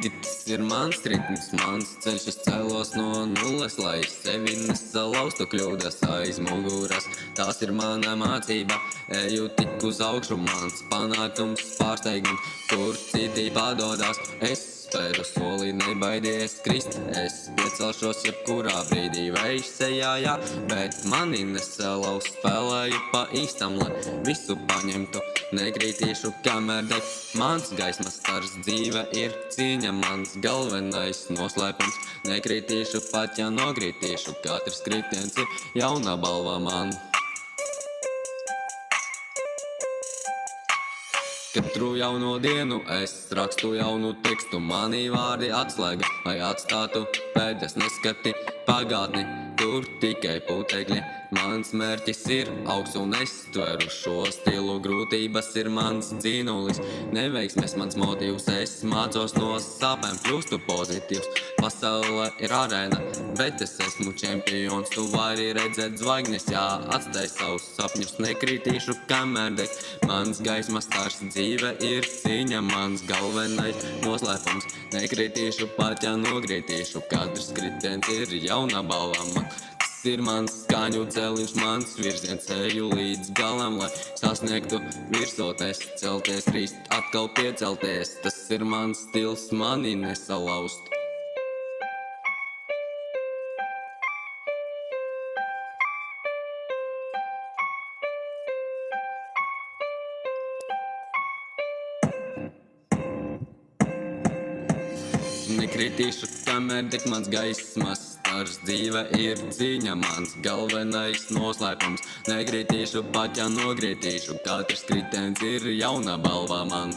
Tas ir mans ritms, mans ceļš, es cēlos no nulles, lai sevi nesalaustu kļūdas aiz muguras. Tās ir mana mācība, eju tik uz augšu, mans panākums pārsteigums, kur citi padodas. Es spēru soli, nebaidies krist, es piecelšos jebkurā brīdī, vējš sejā, jā, bet mani nesalauz, spēlēju pa īstam, lai visu paņemtu, nekrītīšu, kamēr deg mans gaismas stars. Dzīve ir cīņa, mans galvenais noslēpums, nekrītīšu pat, ja nogrītīšu, katrs kritiens ir jauna balva man. Katru jauno dienu es rakstu jaunu tekstu, mani vārdi atslēga, lai atstātu pēdas, neskati pagātni, tur tikai putekļi. Mans mērķis ir augsts un es tveru šo stilu, grūtības ir mans dzīnulis, neveiksmes mans motīvs, es mācos no sāpēm, kļūstu pozitīvs. Pasaule ir arēna, bet es esmu čempions, tu vari redzēt zvaigznes, jā, atstāj savus sapņus, nekrītīšu, kamēr deg mans gaismas stars. Dzīve ir cīņa, mans galvenais noslēpums, nekrītīšu pat, ja nogrītīšu, katrs kritiens ir jauna balva man. Tas ir mans skaņu celiņš, mans virziens, eju līdz galam, lai sasniegtu virsotnes, celties, krist, atkal piecelties. Tas ir mans stils, mani nesalaust. Nekritīšu, kamēr deg mans gaismas stars. Dzīve ir cīņa, mans galvenais noslēpums, nekrītīšu pat, ja nogrītīšu, katrs kritiens ir jauna balva man.